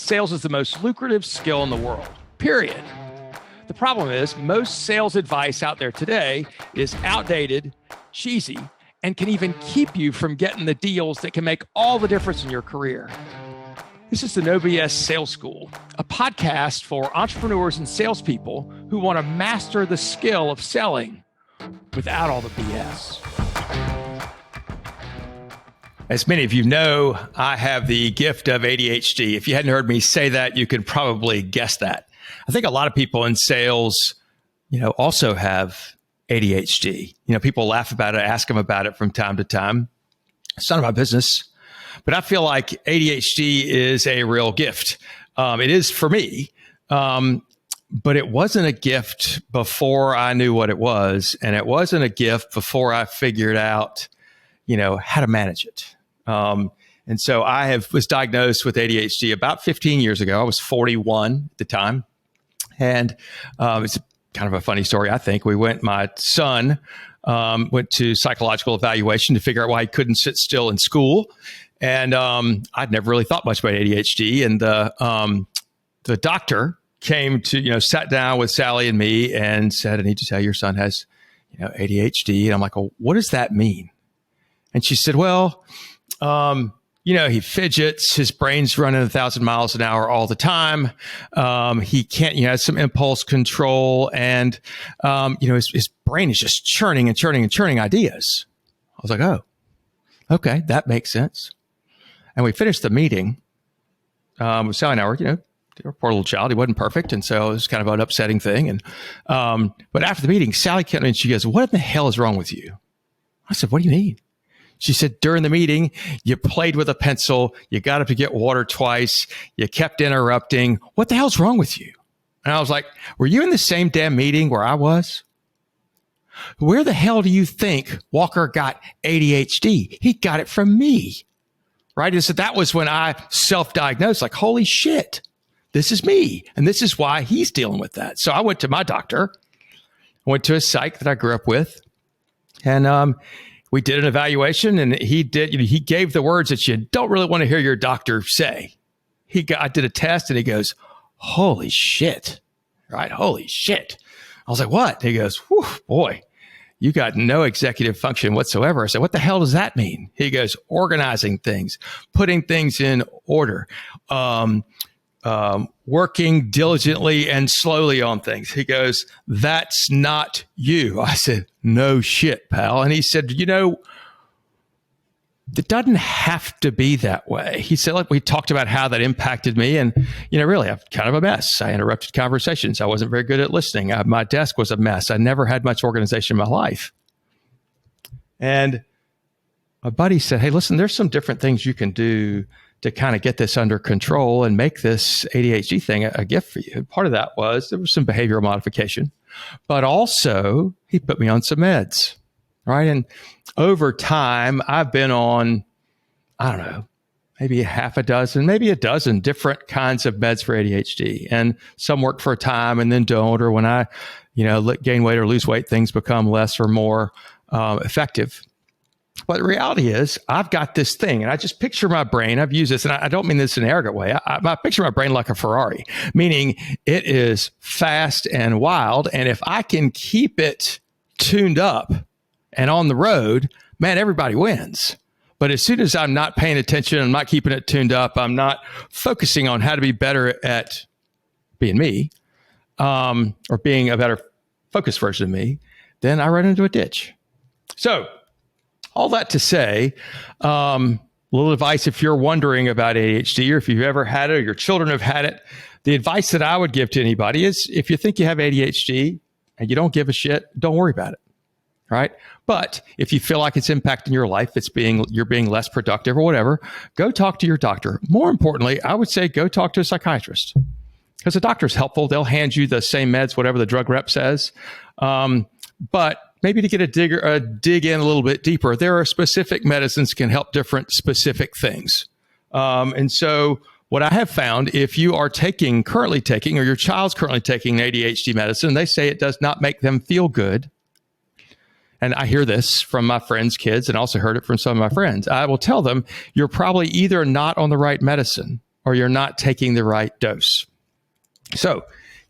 sales is the most lucrative skill in the world, period. The problem is most sales advice out there today is outdated, cheesy, and can even keep you from getting the deals that can make all the difference in your career. This is the No BS Sales School, a podcast for entrepreneurs and salespeople who want to master the skill of selling without all the BS. As many of you know, I have the gift of ADHD. If you hadn't heard me say that, you could probably guess that. I think a lot of people in sales, also have ADHD. People laugh about it, ask them about it from time to time. It's none of my business, but I feel like ADHD is a real gift. It is for me, but it wasn't a gift before I knew what it was, and it wasn't a gift before I figured out, how to manage it. And so I was diagnosed with ADHD about 15 years ago. I was 41 at the time. And it's kind of a funny story, I think. My son went to psychological evaluation to figure out why he couldn't sit still in school. And I'd never really thought much about ADHD. And the doctor came to, sat down with Sally and me and said, I need to tell you your son has, ADHD. And I'm like, well, what does that mean? And she said, well, he fidgets, his brain's running 1,000 miles an hour all the time. He can't, has some impulse control, and, his brain is just churning and churning and churning ideas. I was like, oh, okay, that makes sense. And we finished the meeting, with Sally and I were, poor little child, he wasn't perfect. And so it was kind of an upsetting thing. And, but after the meeting, Sally came in and she goes, what in the hell is wrong with you? I said, what do you mean? She said, during the meeting, you played with a pencil, you got up to get water twice, you kept interrupting. What the hell's wrong with you? And I was like, were you in the same damn meeting where I was? Where the hell do you think Walker got ADHD? He got it from me, right? And so that was when I self-diagnosed, like, holy shit, this is me. And this is why he's dealing with that. So I went to my doctor, I went to a psych that I grew up with, and we did an evaluation, and he gave the words that you don't really want to hear your doctor say. I did a test, and he goes, holy shit, right? Holy shit. I was like, what? He goes, whew, boy, you got no executive function whatsoever. I said, what the hell does that mean? He goes, organizing things, putting things in order, working diligently and slowly on things. He goes, that's not you. I said, no shit, pal. And he said, it doesn't have to be that way. He said, we talked about how that impacted me. And, really, I'm kind of a mess. I interrupted conversations. I wasn't very good at listening. My desk was a mess. I never had much organization in my life. And my buddy said, hey, listen, there's some different things you can do to kind of get this under control and make this ADHD thing a gift for you. And part of that was there was some behavioral modification, but also he put me on some meds, right? And over time, I've been on, I don't know, maybe maybe a dozen different kinds of meds for ADHD. And some work for a time and then don't, or when I, gain weight or lose weight, things become less or more effective. But the reality is, I've got this thing, and I just picture my brain. I've used this, and I don't mean this in an arrogant way. I picture my brain like a Ferrari, meaning it is fast and wild. And if I can keep it tuned up and on the road, man, everybody wins. But as soon as I'm not paying attention, I'm not keeping it tuned up, I'm not focusing on how to be better at being me, or being a better focused version of me, then I run into a ditch. So, all that to say, little advice if you're wondering about ADHD, or if you've ever had it or your children have had it, the advice that I would give to anybody is if you think you have ADHD and you don't give a shit, don't worry about it, right? But if you feel like it's impacting your life, you're being less productive or whatever, go talk to your doctor. More importantly, I would say go talk to a psychiatrist, because a doctor's helpful. They'll hand you the same meds, whatever the drug rep says. But maybe to get a dig in a little bit deeper, there are specific medicines can help different specific things. And so what I have found, if you are currently taking, or your child's currently taking ADHD medicine, they say it does not make them feel good. And I hear this from my friends' kids, and also heard it from some of my friends. I will tell them, you're probably either not on the right medicine or you're not taking the right dose. So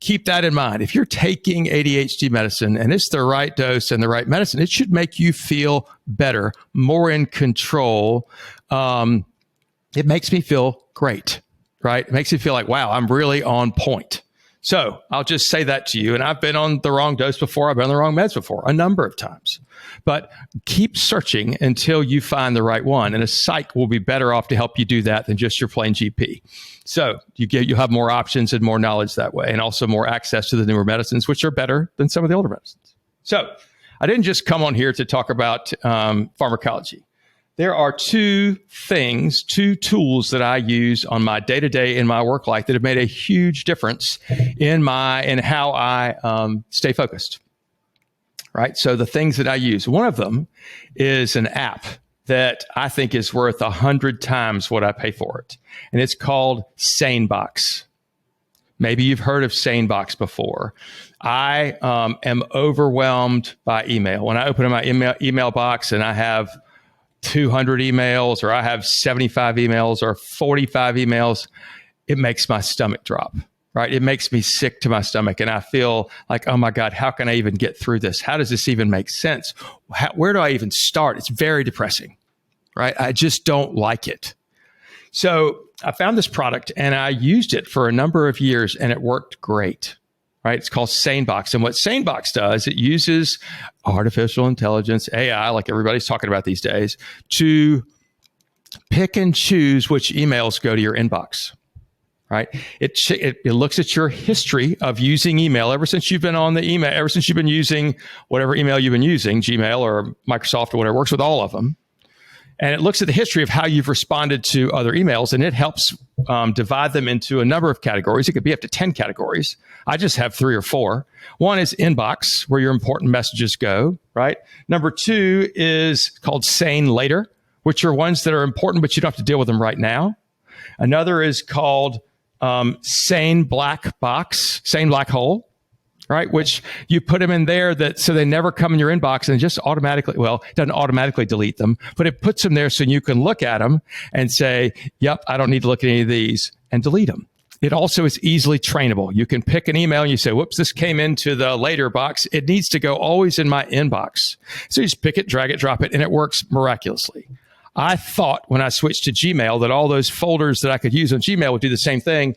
keep that in mind. If you're taking ADHD medicine and it's the right dose and the right medicine, it should make you feel better, more in control. It makes me feel great, right? It makes me feel like, wow, I'm really on point. So I'll just say that to you. And I've been on the wrong dose before. I've been on the wrong meds before, a number of times. But keep searching until you find the right one. And a psych will be better off to help you do that than just your plain GP. So you'll have more options and more knowledge that way, and also more access to the newer medicines, which are better than some of the older medicines. So I didn't just come on here to talk about pharmacology. There are two tools that I use on my day-to-day in my work life that have made a huge difference in how I stay focused. Right? So the things that I use, one of them is an app that I think is worth 100 times what I pay for it. And it's called SaneBox. Maybe you've heard of SaneBox before. I am overwhelmed by email. When I open my email box and I have 200 emails, or I have 75 emails or 45 emails, it makes my stomach drop, right? It makes me sick to my stomach. And I feel like, oh my God, how can I even get through this? How does this even make sense? Where do I even start? It's very depressing, right? I just don't like it. So I found this product and I used it for a number of years and it worked great. Right? It's called SaneBox. And what SaneBox does, it uses artificial intelligence, AI, like everybody's talking about these days, to pick and choose which emails go to your inbox. Right? It looks at your history of using email ever since you've been on the email, ever since you've been using whatever email you've been using, Gmail or Microsoft or whatever, works with all of them. And it looks at the history of how you've responded to other emails, and it helps divide them into a number of categories. It could be up to 10 categories. I just have 3 or 4. One is inbox, where your important messages go, right? Number 2 is called Sane Later, which are ones that are important, but you don't have to deal with them right now. Another is called Sane Black Box, Sane Black Hole, right? Which you put them in there so they never come in your inbox and just automatically, well, it doesn't automatically delete them, but it puts them there so you can look at them and say, yep, I don't need to look at any of these, and delete them. It also is easily trainable. You can pick an email and you say, whoops, this came into the later box. It needs to go always in my inbox. So you just pick it, drag it, drop it, and it works miraculously. I thought when I switched to Gmail that all those folders that I could use on Gmail would do the same thing.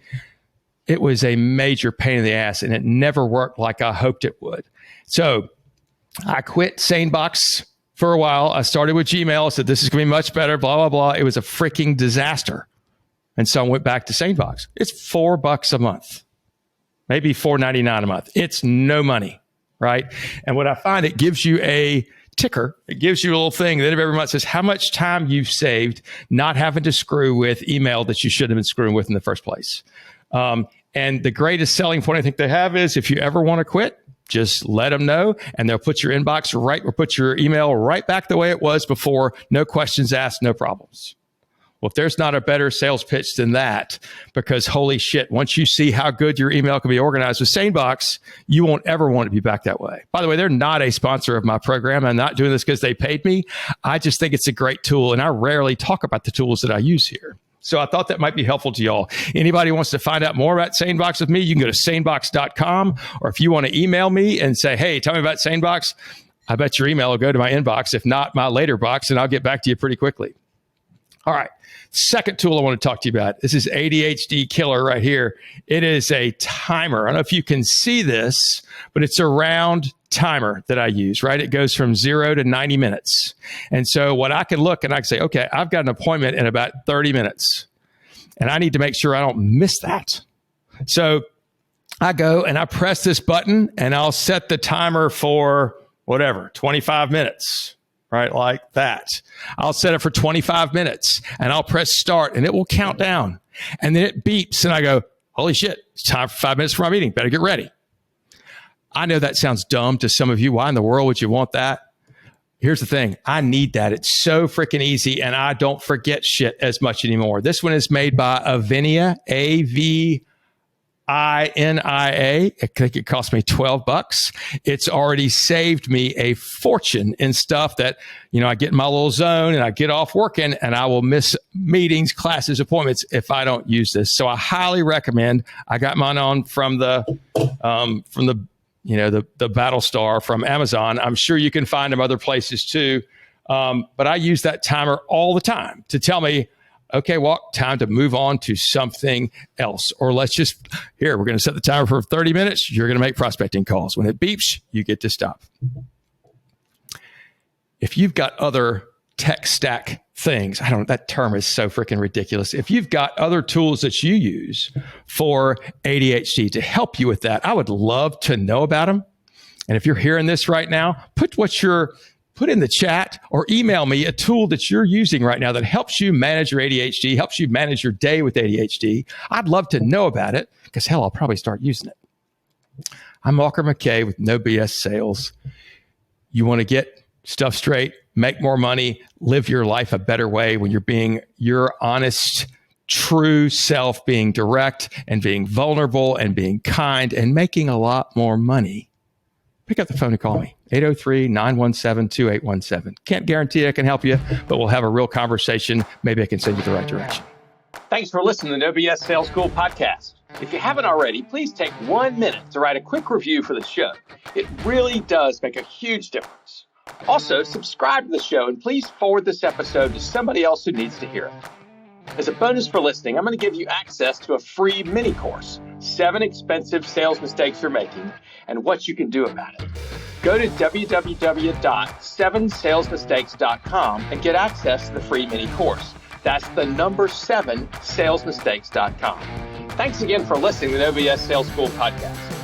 It was a major pain in the ass, and it never worked like I hoped it would. So I quit SaneBox for a while. I started with Gmail, said this is going to be much better, blah, blah, blah. It was a freaking disaster. And so I went back to SaneBox. It's $4 a month, maybe $4.99 a month. It's no money, right? And what I find, it gives you a ticker. It gives you a little thing that every month says how much time you've saved not having to screw with email that you shouldn't have been screwing with in the first place. And the greatest selling point I think they have is if you ever want to quit, just let them know and they'll put your inbox right, or put your email right back the way it was before. No questions asked, no problems. Well, if there's not a better sales pitch than that, because holy shit, once you see how good your email can be organized with SaneBox, you won't ever want to be back that way. By the way, they're not a sponsor of my program. I'm not doing this because they paid me. I just think it's a great tool, and I rarely talk about the tools that I use here. So I thought that might be helpful to y'all. Anybody wants to find out more about SaneBox with me, you can go to sanebox.com, or if you want to email me and say, hey, tell me about SaneBox, I bet your email will go to my inbox, if not my later box, and I'll get back to you pretty quickly. All right. Second tool I want to talk to you about. This is ADHD killer right here. It is a timer. I don't know if you can see this, but it's a round timer that I use, right? It goes from 0 to 90 minutes. And so what I can look and I can say, okay, I've got an appointment in about 30 minutes and I need to make sure I don't miss that. So I go and I press this button and I'll set the timer for whatever, 25 minutes. Right, like that. I'll set it for 25 minutes and I'll press start and it will count down. And then it beeps and I go, holy shit, it's time for 5 minutes for my meeting. Better get ready. I know that sounds dumb to some of you. Why in the world would you want that? Here's the thing. I need that. It's so freaking easy and I don't forget shit as much anymore. This one is made by Avinia, INIA. I think it cost me $12. It's already saved me a fortune in stuff that, I get in my little zone and I get off working and I will miss meetings, classes, appointments if I don't use this. So I highly recommend. I got mine on from the Battlestar from Amazon. I'm sure you can find them other places too. But I use that timer all the time to tell me, okay, Walk, time to move on to something else. Or we're going to set the timer for 30 minutes. You're going to make prospecting calls. When it beeps, you get to stop. If you've got other tech stack things, that term is so freaking ridiculous. If you've got other tools that you use for ADHD to help you with that, I would love to know about them. And if you're hearing this right now, put in the chat or email me a tool that you're using right now that helps you manage your ADHD, helps you manage your day with ADHD. I'd love to know about it because, hell, I'll probably start using it. I'm Walker McKay with No BS Sales. You want to get stuff straight, make more money, live your life a better way when you're being your honest, true self, being direct and being vulnerable and being kind and making a lot more money. Pick up the phone and call me, 803-917-2817. Can't guarantee I can help you, but we'll have a real conversation. Maybe I can send you the right direction. Thanks for listening to the No BS Sales School podcast. If you haven't already, please take 1 minute to write a quick review for the show. It really does make a huge difference. Also, subscribe to the show and please forward this episode to somebody else who needs to hear it. As a bonus for listening, I'm going to give you access to a free mini course, 7 expensive sales mistakes you're making and what you can do about it. Go to www.7salesmistakes.com and get access to the free mini course. That's the number 7salesmistakes.com. Thanks again for listening to the No BS Sales School podcast.